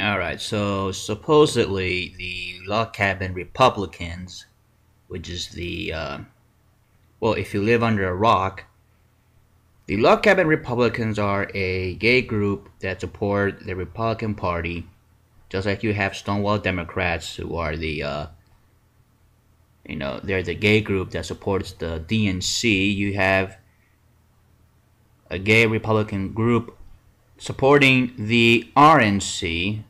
All right, so supposedly the log cabin Republicans, which is well, if you live under a rock, the log cabin Republicans are a gay group that support the Republican Party, just like you have Stonewall Democrats who are they're the gay group that supports the DNC. You have a gay Republican group supporting the RNC,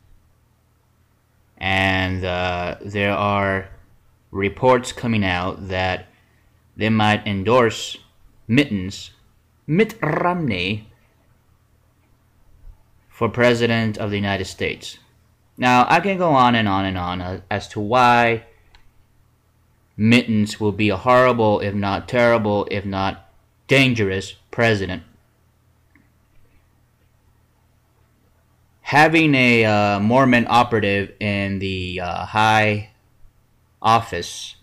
and there are reports coming out that they might endorse Mitt Romney for president of the United States. Now, I can go on and on and on as to why Mittens will be a horrible, if not terrible, if not dangerous president. Having a Mormon operative in the high office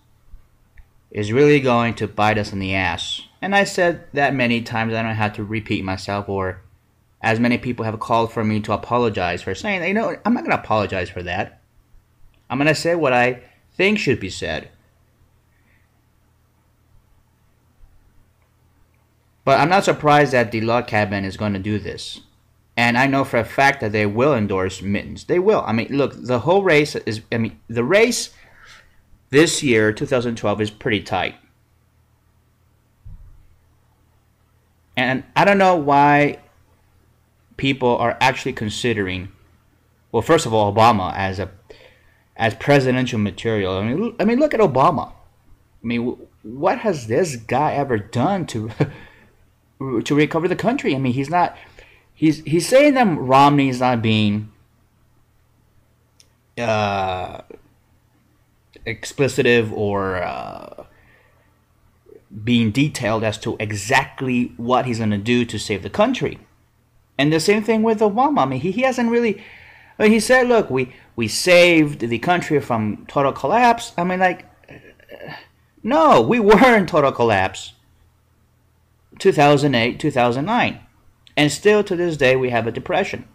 is really going to bite us in the ass. And I said that many times. I don't have to repeat myself, or as many people have called for me to apologize for saying, I'm not going to apologize for that. I'm going to say what I think should be said. But I'm not surprised that the log cabin is going to do this. And I know for a fact that they will endorse Mittens. They will. I mean, look, the whole race the race this year, 2012, is pretty tight. And I don't know why people are actually considering, well, first of all, Obama as presidential material. I mean, look at Obama. I mean, what has this guy ever done to recover the country? I mean, he's not. He's saying that Romney is not being explicitive or being detailed as to exactly what he's going to do to save the country. And the same thing with Obama. I mean, he hasn't really. I mean, he said, "Look, we saved the country from total collapse." I mean, like, no, we were in total collapse. 2008, 2009. And still to this day, we have a depression.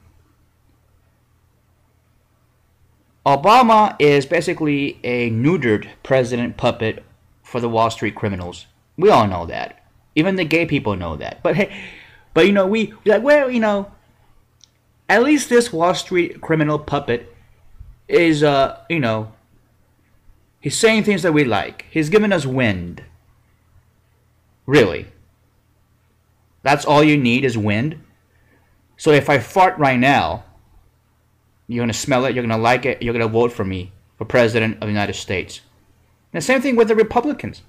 Obama is basically a neutered president puppet for the Wall Street criminals. We all know that. Even the gay people know that. But hey, we like, well, at least this Wall Street criminal puppet is, he's saying things that we like. He's giving us wind. Really. That's all you need is wind. So if I fart right now, you're going to smell it, you're going to like it, you're going to vote for me for president of the United States. And the same thing with the Republicans.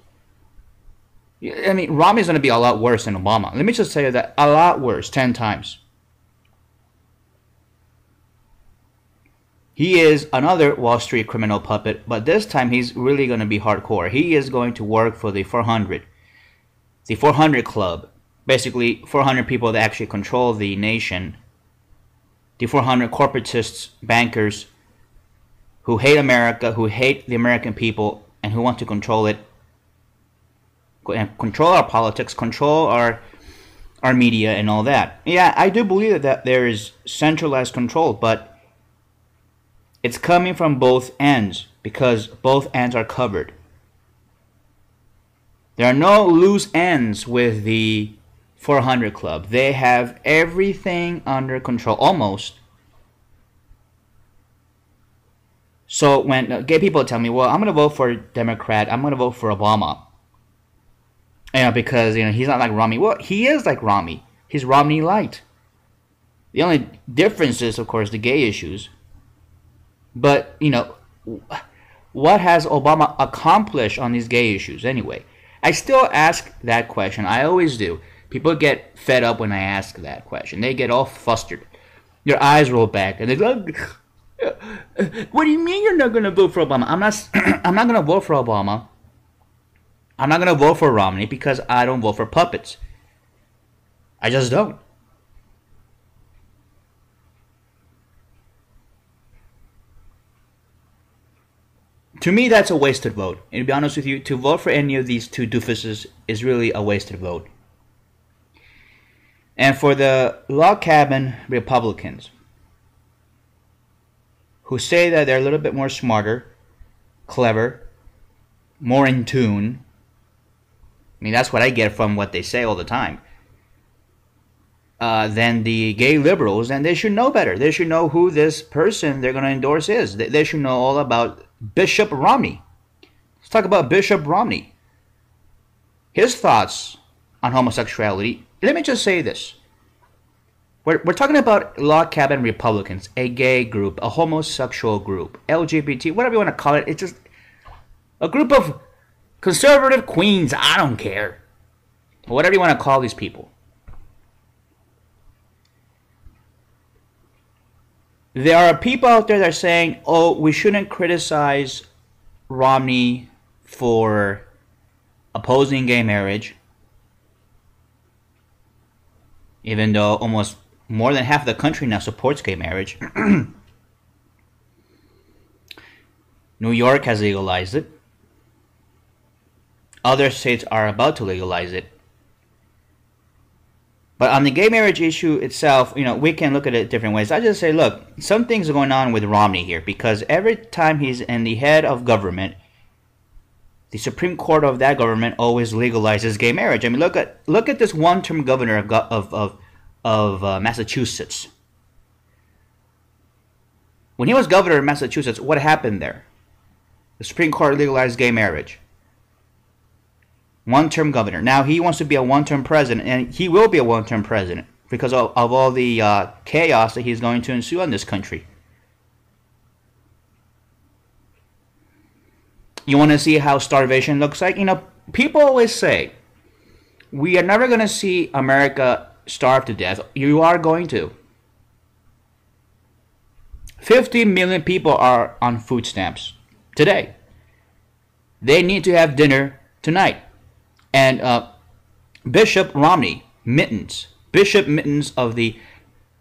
I mean, Romney's going to be a lot worse than Obama. Let me just say that, a lot worse, 10 times. He is another Wall Street criminal puppet, but this time he's really going to be hardcore. He is going to work for the 400 Club. Basically, 400 people that actually control the nation. The 400 corporatists, bankers, who hate America, who hate the American people, and who want to control it. Control our politics, control our media, and all that. Yeah, I do believe that there is centralized control, but it's coming from both ends, because both ends are covered. There are no loose ends with the 400 Club. They have everything under control, almost. So when gay people tell me, well, I'm going to vote for Democrat, I'm going to vote for Obama, because he's not like Romney. Well, he is like Romney. He's Romney light. The only difference is, of course, the gay issues. But what has Obama accomplished on these gay issues anyway? I still ask that question. I always do. People get fed up when I ask that question. They get all flustered. Their eyes roll back, and they go, "What do you mean you're not going to vote for Obama?" I'm not. I'm not going to vote for Obama. I'm not going to vote for Romney because I don't vote for puppets. I just don't. To me, that's a wasted vote. And to be honest with you, to vote for any of these two doofuses is really a wasted vote. And for the log cabin Republicans, who say that they're a little bit more smarter, clever, more in tune. I mean, that's what I get from what they say all the time. Than the gay liberals, and they should know better. They should know who this person they're going to endorse is. They should know all about Bishop Romney. Let's talk about Bishop Romney. His thoughts on homosexuality. Let me just say this. We're talking about log cabin Republicans, a gay group, a homosexual group, LGBT, whatever you want to call it. It's just a group of conservative queens. I don't care. Whatever you want to call these people. There are people out there that are saying, oh, we shouldn't criticize Romney for opposing gay marriage, even though almost more than half of the country now supports gay marriage. New York has legalized it. Other states are about to legalize it. But on the gay marriage issue itself, we can look at it different ways. I just say, look, some things are going on with Romney here, because every time he's in the head of government, the Supreme Court of that government always legalizes gay marriage. I mean, look at this one-term governor of Massachusetts. When he was governor of Massachusetts, what happened there? The Supreme Court legalized gay marriage. One-term governor. Now he wants to be a one-term president, and he will be a one-term president because of all the chaos that he's going to ensue on this country. You want to see how starvation looks like? People always say, we are never going to see America starve to death. You are going to. 50 million people are on food stamps today. They need to have dinner tonight. And Bishop Romney, Bishop Mittens of the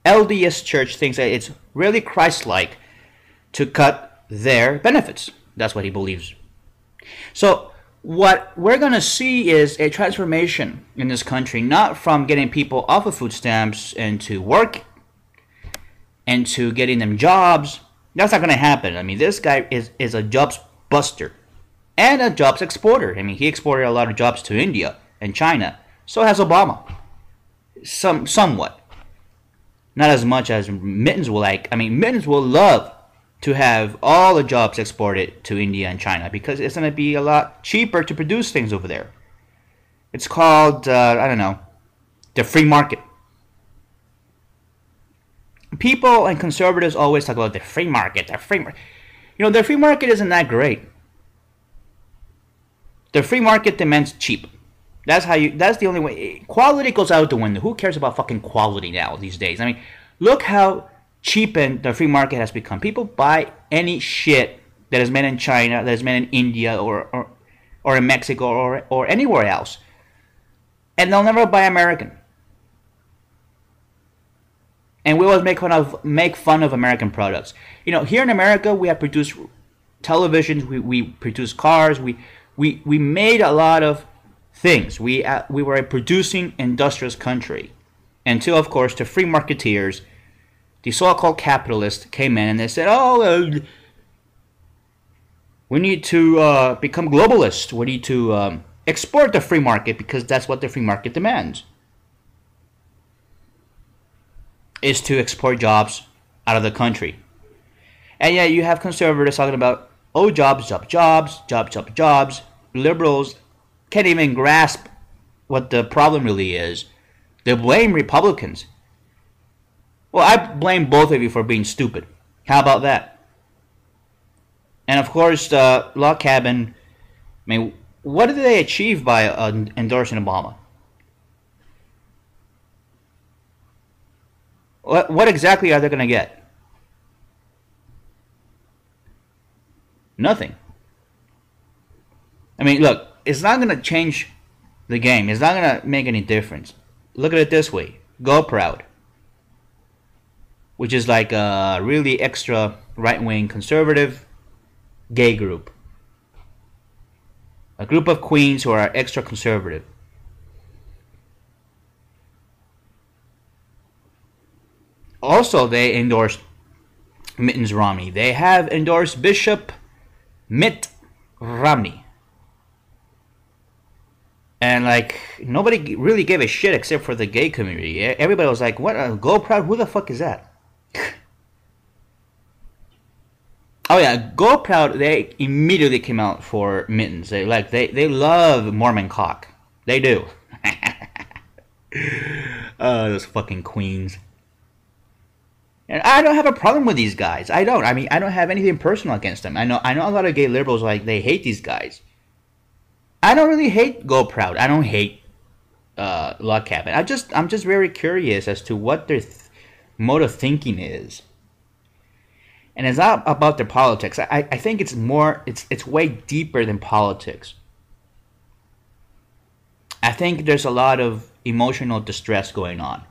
LDS Church thinks that it's really Christ-like to cut their benefits. That's what he believes. So what we're going to see is a transformation in this country, not from getting people off of food stamps and to work and to getting them jobs. That's not going to happen. I mean, this guy is a jobs buster. And a jobs exporter. I mean, he exported a lot of jobs to India and China. So has Obama. Somewhat. Not as much as Mittens will like. I mean, Mittens will love to have all the jobs exported to India and China because it's going to be a lot cheaper to produce things over there. It's called, the free market. People and conservatives always talk about the free market, the free market. The free market isn't that great. The free market demands cheap. That's the only way. Quality goes out the window. Who cares about fucking quality now these days? I mean, look how cheapened the free market has become. People buy any shit that is made in China, that is made in India or in Mexico or anywhere else. And they'll never buy American. And we always make fun of American products. Here in America, we have produced televisions, we produce cars, we made a lot of things. We were a producing industrious country. Until, of course, the free marketeers, the so-called capitalists, came in and they said, we need to become globalists. We need to export the free market because that's what the free market demands. Is to export jobs out of the country. And yet you have conservatives talking about, jobs. Liberals can't even grasp what the problem really is. They blame Republicans. Well, I blame both of you for being stupid. How about that? And of course, log cabin. I mean, what did they achieve by endorsing Obama? What exactly are they going to get? Nothing. I mean, look, it's not going to change the game. It's not going to make any difference. Look at it this way. Go Proud, which is like a really extra right-wing conservative gay group. A group of queens who are extra conservative. Also, they endorsed Mittens Romney. They have endorsed Bishop Mitt Romney. And like nobody really gave a shit except for the gay community. Everybody was like, "What? Go Proud? Who the fuck is that?" Oh yeah, Go Proud. They immediately came out for Mittens. They love Mormon cock. They do. Those fucking queens. And I don't have a problem with these guys. I don't. I mean, I don't have anything personal against them. I know a lot of gay liberals like they hate these guys. I don't really hate Go Proud. I don't hate Log Cabin. I'm just very curious as to what their mode of thinking is. And it's not about their politics. I think it's more. It's way deeper than politics. I think there's a lot of emotional distress going on.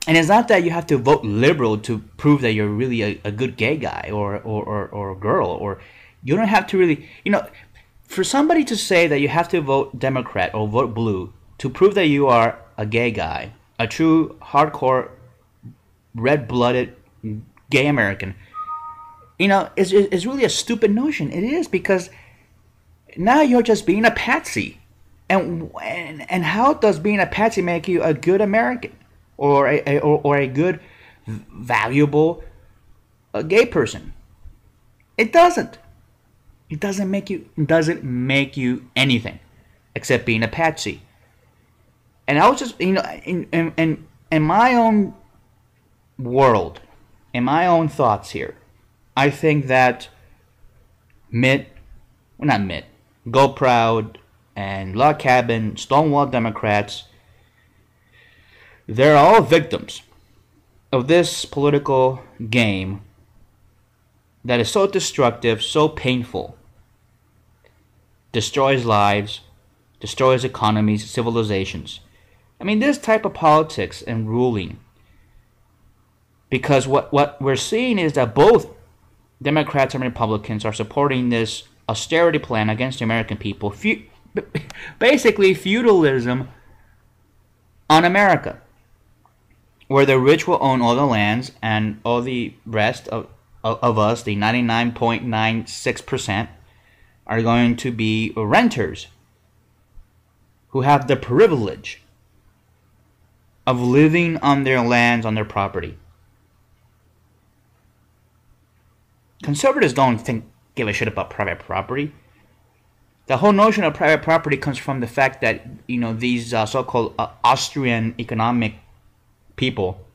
And it's not that you have to vote liberal to prove that you're really a good gay guy or a girl, or you don't have to really, for somebody to say that you have to vote Democrat or vote blue to prove that you are a gay guy, a true hardcore red-blooded gay American, is really a stupid notion. It is, because now you're just being a patsy. And how does being a patsy make you a good American? Or a good, valuable gay person? It doesn't. It doesn't make you anything except being a patsy. And I was just, in my own world, in my own thoughts here, I think that Go Proud and Log Cabin, Stonewall Democrats, they're all victims of this political game that is so destructive, so painful, destroys lives, destroys economies, civilizations. I mean, this type of politics and ruling, because what we're seeing is that both Democrats and Republicans are supporting this austerity plan against the American people, basically feudalism on America, where the rich will own all the lands and all the rest of us, the 99.96%, are going to be renters who have the privilege of living on their lands, on their property. Conservatives don't give a shit about private property. The whole notion of private property comes from the fact that, these so-called Austrian economic people,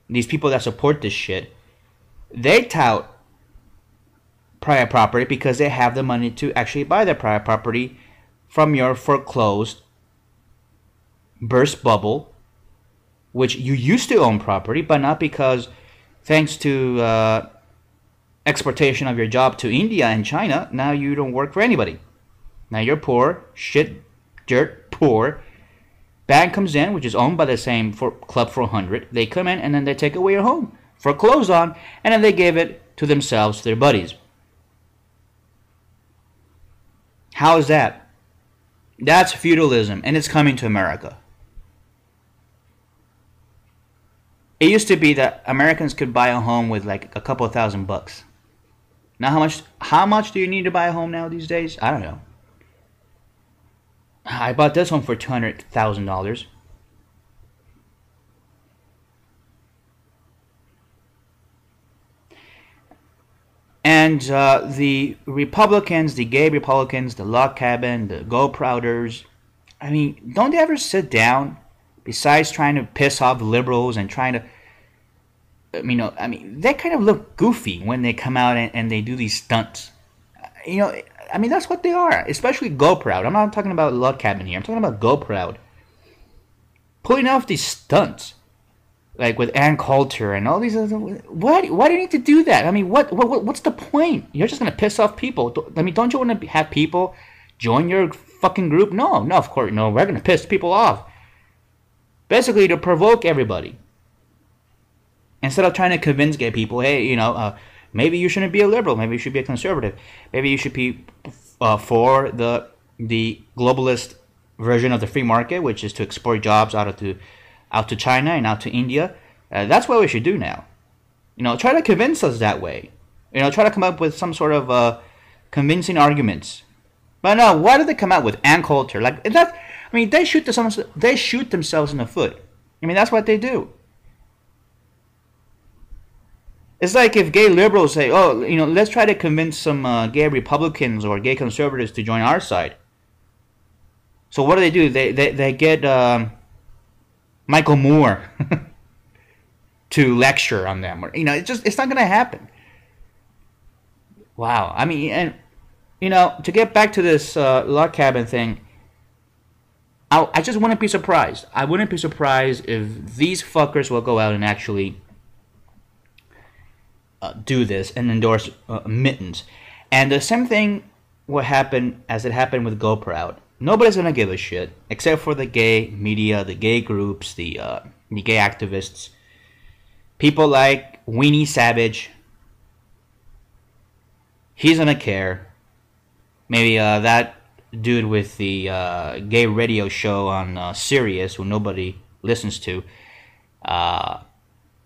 these people that support this shit, they tout private property because they have the money to actually buy their private property from your foreclosed burst bubble, which you used to own property, but not because, thanks to exportation of your job to India and China, now you don't work for anybody. Now you're poor, shit, dirt poor. Bank comes in, which is owned by the same Club 400. They come in and then they take away your home, foreclose on, and then they give it to themselves, to their buddies. How is that? That's feudalism, and it's coming to America. It used to be that Americans could buy a home with like a couple of $1,000. Now how much do you need to buy a home now these days? I don't know. I bought this home for $200,000. And the Republicans, the gay Republicans, the Log Cabin, the Go Prouders, I mean, don't they ever sit down, besides trying to piss off liberals and trying to, they kind of look goofy when they come out and they do these stunts. That's what they are, especially Go Proud. I'm not talking about Log Cabin here. I'm talking about Go Proud. Pulling off these stunts, like with Ann Coulter and all these other. Why do you need to do that? I mean, what's the point? You're just gonna piss off people. Don't you want to have people join your fucking group? No, of course, no. We're gonna piss people off. Basically, to provoke everybody. Instead of trying to convince gay people, hey, maybe you shouldn't be a liberal. Maybe you should be a conservative. Maybe you should be for the globalist version of the free market, which is to export jobs out to China and out to India. That's what we should do now. Try to convince us that way. Try to come up with some sort of convincing arguments. But no, why do they come out with "and culture"? Like that. I mean, they shoot themselves in the foot. I mean, that's what they do. It's like if gay liberals say, "Oh, let's try to convince some gay Republicans or gay conservatives to join our side." So what do? They get Michael Moore to lecture on them, or it's not gonna happen. Wow. I mean, and to get back to this log cabin thing, I just wouldn't be surprised. I wouldn't be surprised if these fuckers will go out and actually do this and endorse mittens. And the same thing will happen as it happened with Go Proud. Nobody's gonna give a shit except for the gay media, the gay groups, the gay activists, people like Weenie Savage. He's gonna care. Maybe that dude with the gay radio show on Sirius, who nobody listens to,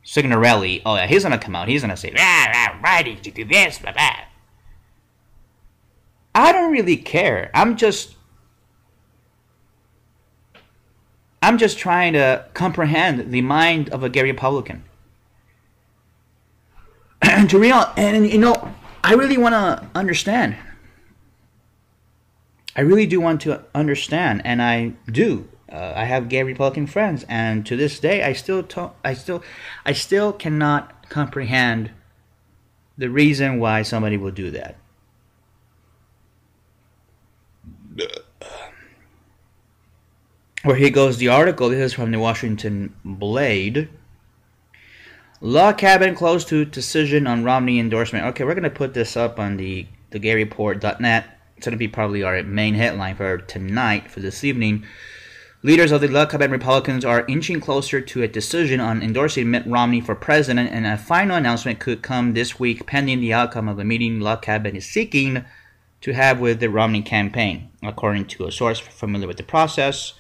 Signorelli. Oh yeah, he's gonna come out. He's gonna say, "Why did you do this?" Blah, blah. I don't really care. I'm just trying to comprehend the mind of a gay Republican. And I really want to understand. I really do want to understand, and I do. I have gay Republican friends, and to this day, I still cannot comprehend the reason why somebody will do that. Where here goes the article. This is from the Washington Blade. Log cabin close to decision on Romney endorsement. Okay, we're going to put this up on the gayreport.net. It's going to be probably our main headline for tonight, for this evening. Leaders of the log cabin Republicans are inching closer to a decision on endorsing Mitt Romney for president, and a final announcement could come this week pending the outcome of the meeting log cabin is seeking to have with the Romney campaign, according to a source familiar with the process.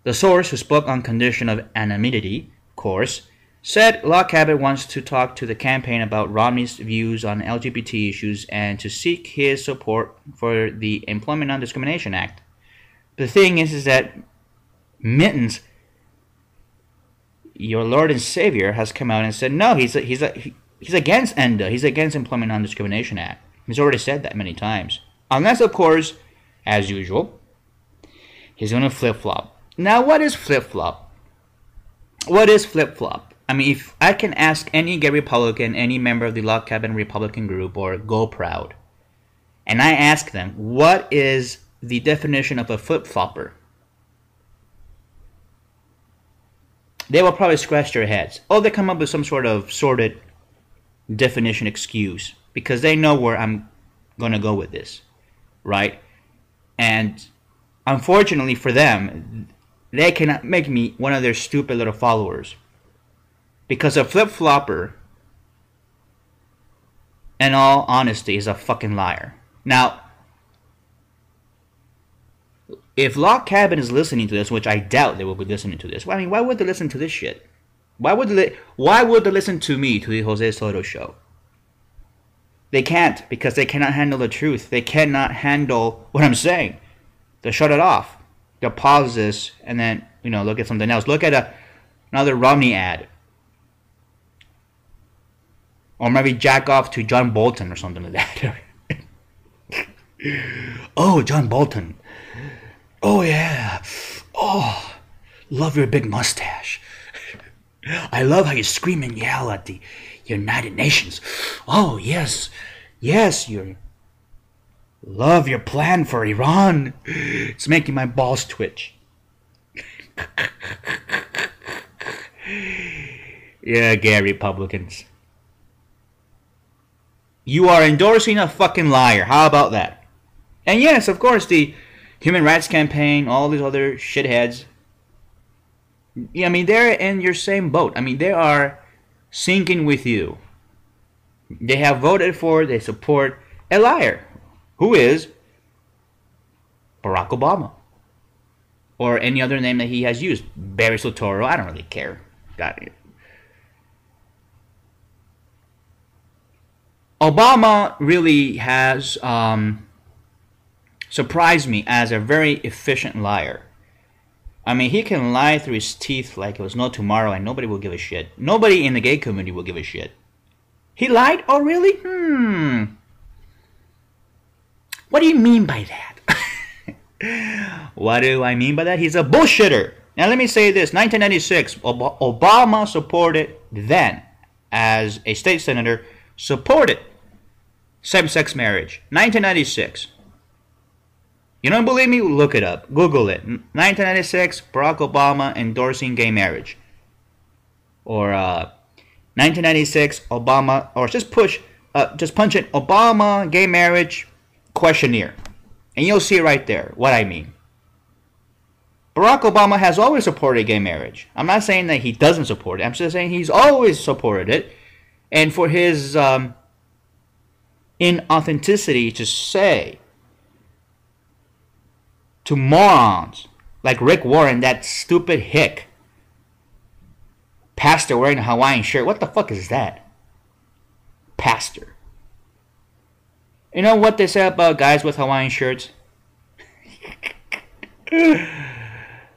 The source, who spoke on condition of anonymity, of course, said log cabin wants to talk to the campaign about Romney's views on LGBT issues and to seek his support for the Employment Non-Discrimination Act. The thing is that Mittens, your Lord and Savior, has come out and said no, he's against ENDA, he's against Employment Non-Discrimination Act. He's already said that many times. Unless, of course, as usual, he's going to flip-flop. Now, what is flip-flop? What is flip-flop? I mean, if I can ask any gay Republican, any member of the log cabin Republican group, or Go Proud, and I ask them, what is the definition of a flip-flopper? They will probably scratch their heads. Oh, they come up with some sort of sordid definition excuse, because they know where I'm going to go with this, right? And unfortunately for them, they cannot make me one of their stupid little followers. Because a flip-flopper, in all honesty, is a fucking liar. Now, if log cabin is listening to this, which I doubt they will be listening to this, well, I mean, why would they listen to this shit? Why would they listen to me, to the Jose Soto show? They can't, because they cannot handle the truth. They cannot handle what I'm saying. They'll shut it off. They'll pause this and then, look at something else. Look at another Romney ad. Or maybe jack off to John Bolton or something like that. Oh, John Bolton. Oh, yeah. Oh, love your big mustache. I love how you scream and yell at the United Nations. Oh, yes. Yes, love your plan for Iran. It's making my balls twitch. Yeah, gay Republicans. You are endorsing a fucking liar. How about that? And yes, of course, the Human Rights Campaign, all these other shitheads. Yeah, I mean, they're in your same boat. I mean, they are sinking with you. They have voted for, they support a liar. Who is Barack Obama. Or any other name that he has used. Barry Soetoro, I don't really care. Got it. Obama really has surprised me as a very efficient liar. I mean, he can lie through his teeth like it was no tomorrow and nobody will give a shit. Nobody in the gay community will give a shit. He lied? Oh, really? What do you mean by that? What do I mean by that? He's a bullshitter. Now, let me say this. 1996, Obama supported then, as a state senator, supported same-sex marriage. 1996. You don't believe me? Look it up. Google it. 1996, Barack Obama endorsing gay marriage. Or 1996, Obama, or just punch in Obama gay marriage questionnaire. And you'll see right there what I mean. Barack Obama has always supported gay marriage. I'm not saying that he doesn't support it. I'm just saying he's always supported it. And for his inauthenticity to say to morons like Rick Warren, that stupid hick pastor wearing a Hawaiian shirt. What the fuck is that? Pastor. You know what they say about guys with Hawaiian shirts?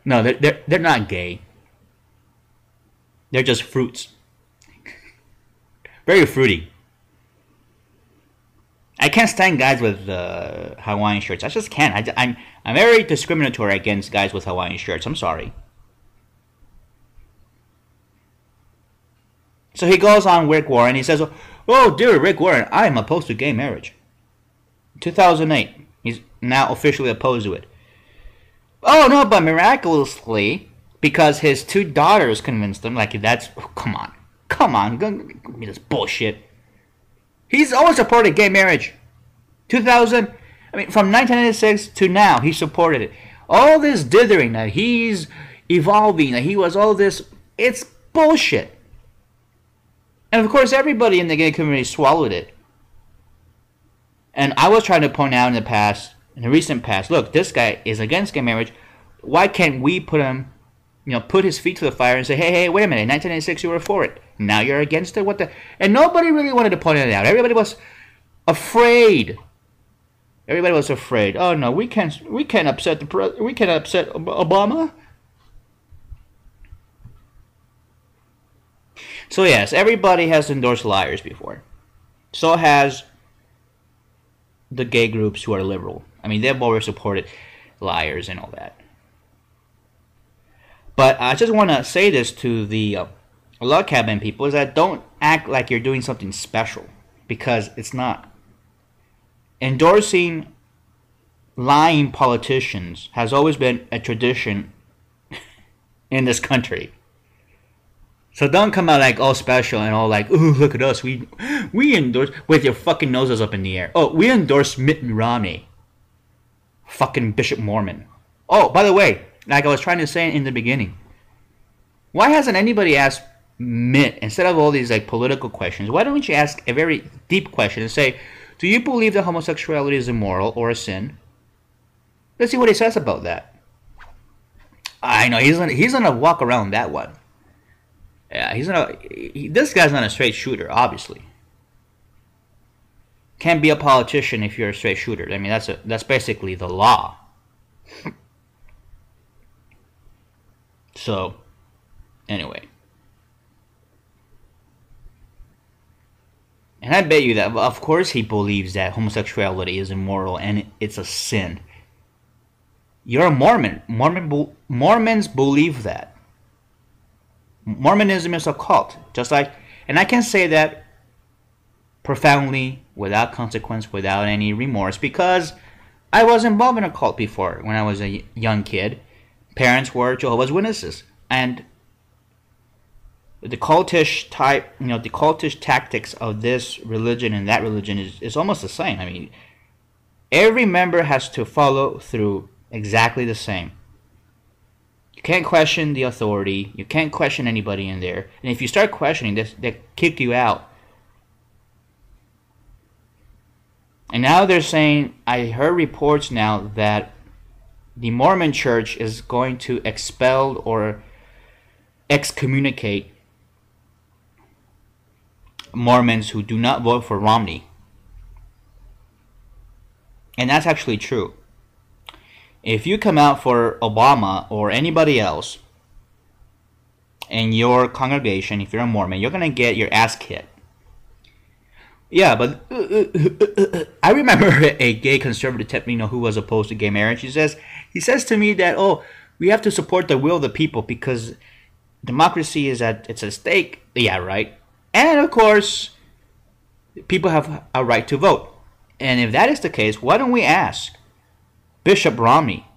No, they're not gay. They're just fruits. Very fruity. I can't stand guys with Hawaiian shirts. I just can't. I'm very discriminatory against guys with Hawaiian shirts. I'm sorry. So he goes on Rick Warren. He says, "Oh, dear Rick Warren, I am opposed to gay marriage." 2008. He's now officially opposed to it. Oh no, but miraculously, because his two daughters convinced him. Like that's come on, give me this bullshit. He's always supported gay marriage. 2000, I mean, from 1996 to now, he supported it. All this dithering that he's evolving, that he was all this, it's bullshit. And of course, everybody in the gay community swallowed it. And I was trying to point out in the recent past, look, this guy is against gay marriage. Why can't we put his feet to the fire and say, hey, wait a minute, in 1996 you were for it. Now you're against it? What the? And nobody really wanted to point it out. Everybody was afraid. Everybody was afraid. Oh no, we can't upset Obama. So yes, everybody has endorsed liars before. So has the gay groups who are liberal. I mean, they've always supported liars and all that. But I just want to say this to the log cabin people, is that don't act like you're doing something special, because it's not. Endorsing lying politicians has always been a tradition in this country. So don't come out like all special and all like, ooh, look at us, we endorse, with your fucking noses up in the air. Oh, we endorse Mitt Romney. Fucking Bishop Mormon. Oh, by the way, like I was trying to say in the beginning, why hasn't anybody asked Mitt, instead of all these like political questions, why don't you ask a very deep question and say, do you believe that homosexuality is immoral or a sin? Let's see what he says about that. I know he's gonna walk around that one. Yeah, this guy's not a straight shooter, obviously. Can't be a politician if you're a straight shooter. I mean, that's basically the law. So, anyway. And I bet you that, of course, he believes that homosexuality is immoral and it's a sin. You're a Mormon. Mormons believe that. Mormonism is a cult. Just like, and I can say that profoundly, without consequence, without any remorse, because I was involved in a cult before when I was a young kid. Parents were Jehovah's Witnesses, and the cultish type, the cultish tactics of this religion and that religion is almost the same. I mean, every member has to follow through exactly the same. You can't question the authority. You can't question anybody in there. And if you start questioning this, they kick you out. And now they're saying, I heard reports now that the Mormon church is going to expel or excommunicate Mormons who do not vote for Romney. And that's actually true. If you come out for Obama or anybody else in your congregation, if you're a Mormon, you're going to get your ass kicked. Yeah, but I remember a gay conservative, who was opposed to gay marriage. He says to me that, oh, we have to support the will of the people because democracy is at stake. Yeah, right. And of course, people have a right to vote. And if that is the case, why don't we ask Bishop Romney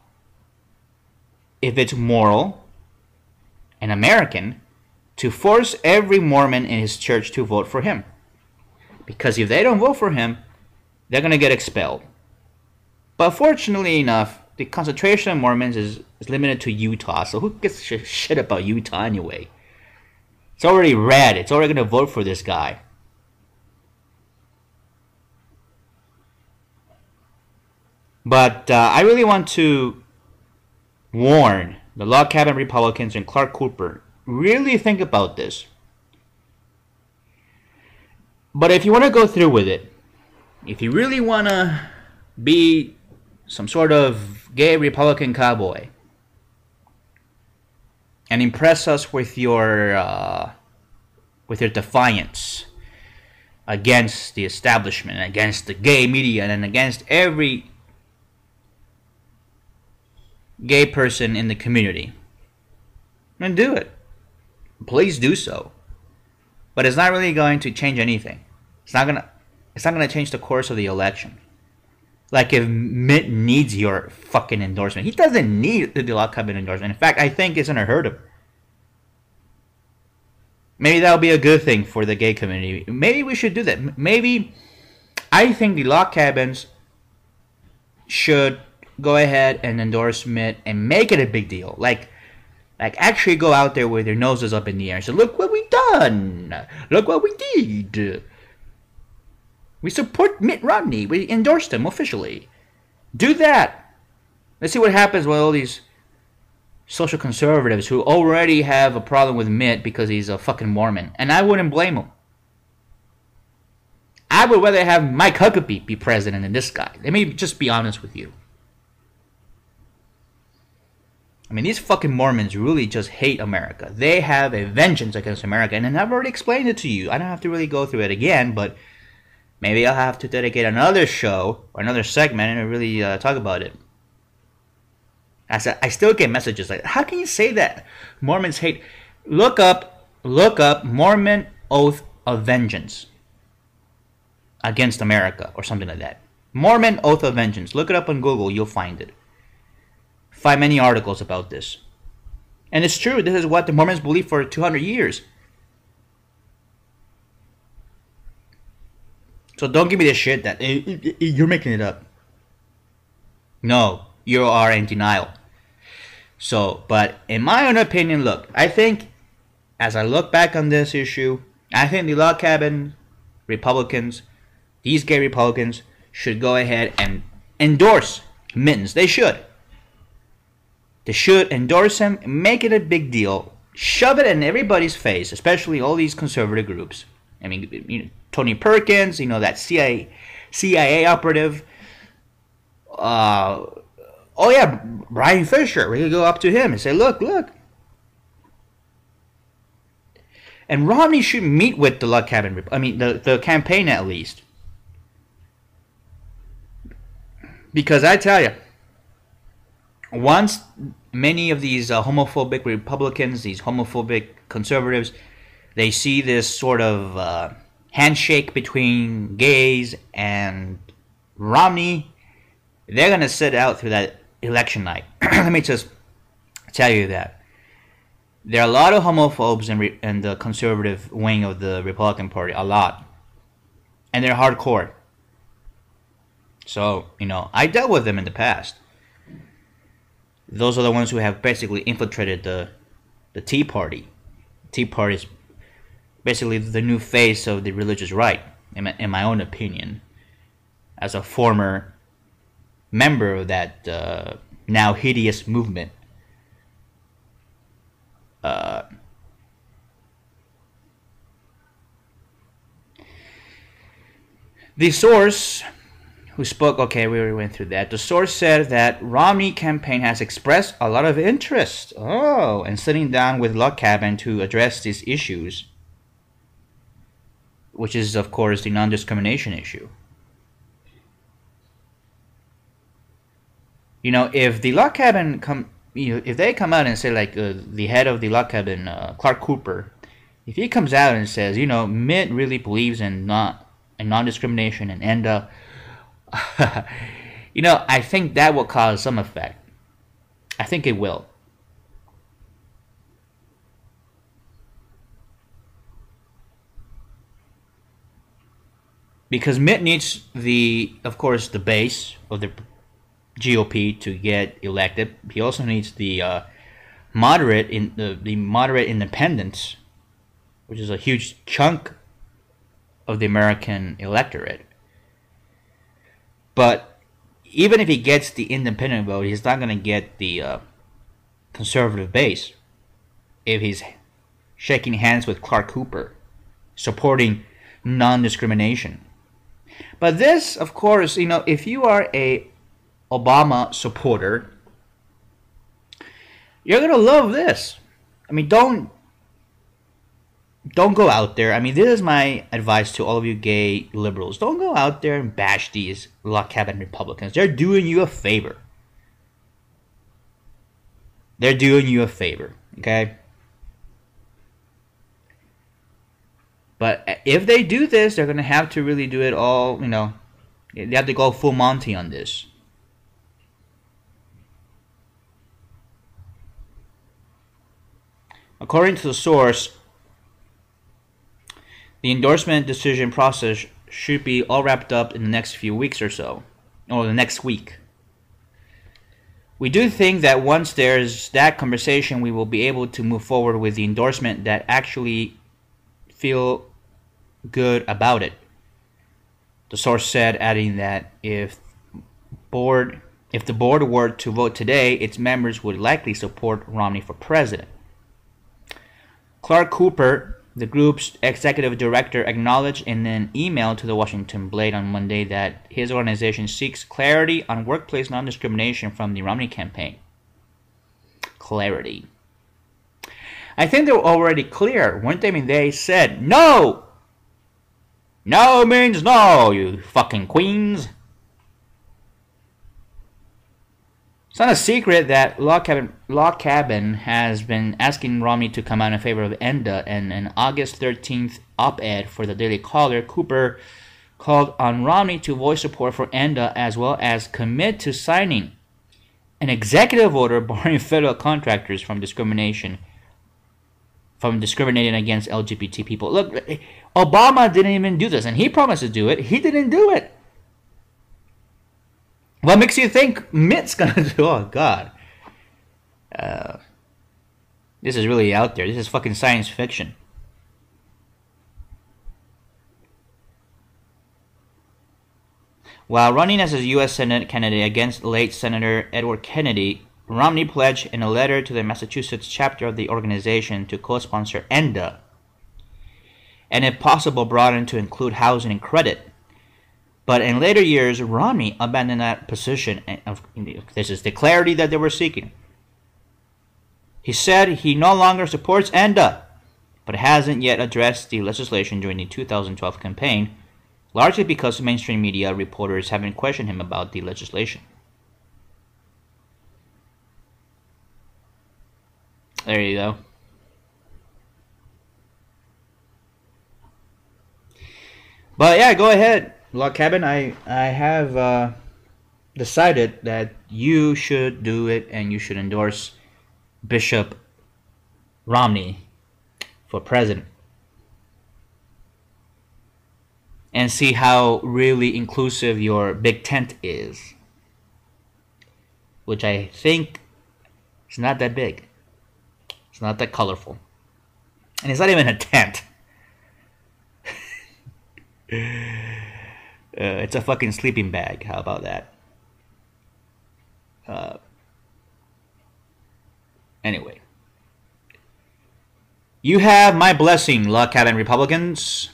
if it's moral and American to force every Mormon in his church to vote for him? Because if they don't vote for him, they're going to get expelled. But fortunately enough, the concentration of Mormons is limited to Utah. So who gives a shit about Utah anyway? It's already red. It's already going to vote for this guy. But I really want to warn the Log Cabin Republicans and Clark Cooper. Really think about this. But if you want to go through with it, if you really want to be some sort of gay Republican cowboy and impress us with your defiance against the establishment, against the gay media, and against every gay person in the community, then do it. Please do so. But it's not really going to change anything. It's not gonna change the course of the election. Like if Mitt needs your fucking endorsement, he doesn't need the Log Cabin endorsement. In fact, I think it's gonna hurt him. Maybe that'll be a good thing for the gay community. Maybe we should do that. Maybe I think the Log Cabins should go ahead and endorse Mitt and make it a big deal. Like actually go out there with their noses up in the air and say, look what we done. Look what we did. We support Mitt Romney. We endorsed him officially. Do that. Let's see what happens with all these social conservatives who already have a problem with Mitt because he's a fucking Mormon. And I wouldn't blame him. I would rather have Mike Huckabee be president than this guy. Let me just be honest with you. I mean, these fucking Mormons really just hate America. They have a vengeance against America. And I've already explained it to you. I don't have to really go through it again, but maybe I'll have to dedicate another show or another segment and really talk about it. I still get messages like, how can you say that Mormons hate? Look up Mormon Oath of Vengeance against America or something like that. Mormon Oath of Vengeance. Look it up on Google. You'll find it. Find many articles about this. And it's true. This is what the Mormons believed for 200 years. So don't give me this shit that you're making it up. No, you are in denial. So, but in my own opinion, look, I think as I look back on this issue, I think the Log Cabin Republicans, these gay Republicans, should go ahead and endorse Mittens. They should. They should endorse him, make it a big deal, shove it in everybody's face, especially all these conservative groups. I mean, Tony Perkins, that CIA operative. Oh yeah, Brian Fisher. We could go up to him and say, look. And Romney should meet with the Log Cabin. The campaign at least. Because I tell you, once many of these homophobic Republicans, these homophobic conservatives, they see this sort of handshake between gays and Romney, they're going to sit out through that election night. Let me just tell you that. There are a lot of homophobes in the conservative wing of the Republican Party. A lot. And they're hardcore. So, I dealt with them in the past. Those are the ones who have basically infiltrated the Tea Party. Tea Party is basically the new face of the religious right, in my own opinion. As a former member of that now hideous movement. The source who spoke, okay, we already went through that. The source said that Romney campaign has expressed a lot of interest. And sitting down with Log Cabin to address these issues, which is, of course, the non-discrimination issue. If the Log Cabin if they come out and say, like, the head of the Log Cabin, Clark Cooper, if he comes out and says, Mitt really believes in non-discrimination and ENDA, I think that will cause some effect. I think it will. Because Mitt needs of course, the base of the GOP to get elected. He also needs the moderate independents, which is a huge chunk of the American electorate. But even if he gets the independent vote, he's not going to get the conservative base if he's shaking hands with Clark Cooper, supporting non-discrimination. But this, of course, if you are a Obama supporter, you're going to love this. I mean, don't go out there. I mean, this is my advice to all of you gay liberals. Don't go out there and bash these Log Cabin Republicans. They're doing you a favor. They're doing you a favor, okay? But if they do this, they're going to have to really do it all, they have to go full Monty on this. According to the source, the endorsement decision process should be all wrapped up in the next few weeks or so, or the next week. We do think that once there's that conversation, we will be able to move forward with the endorsement that actually feel good about it. The source said, adding that if the board were to vote today, its members would likely support Romney for president. Clark Cooper, the group's executive director, acknowledged in an email to the Washington Blade on Monday that his organization seeks clarity on workplace non-discrimination from the Romney campaign. Clarity. I think they were already clear, weren't they? I mean, they said, no! No means no, you fucking queens. It's not a secret that Log Cabin has been asking Romney to come out in favor of ENDA, and an August 13th op-ed for the Daily Caller, Cooper called on Romney to voice support for ENDA as well as commit to signing an executive order barring federal contractors from discriminating against LGBT people. Look, Obama didn't even do this, and he promised to do it. He didn't do it. What makes you think Mitt's gonna do? Oh, God. This is really out there. This is fucking science fiction. While running as a U.S. Senate candidate against late Senator Edward Kennedy, Romney pledged in a letter to the Massachusetts chapter of the organization to co-sponsor ENDA, and if possible broaden to include housing and credit. But in later years, Romney abandoned that position. This is the clarity that they were seeking. He said he no longer supports ENDA, but hasn't yet addressed the legislation during the 2012 campaign, largely because mainstream media reporters haven't questioned him about the legislation. There you go. But yeah, go ahead, Log Cabin. I have decided that you should do it, and you should endorse Bishop Romney for president, and see how really inclusive your big tent is, which I think is not that big. It's not that colorful, and it's not even a tent. It's a fucking sleeping bag. How about that? Anyway. You have my blessing, Log Cabin Republicans.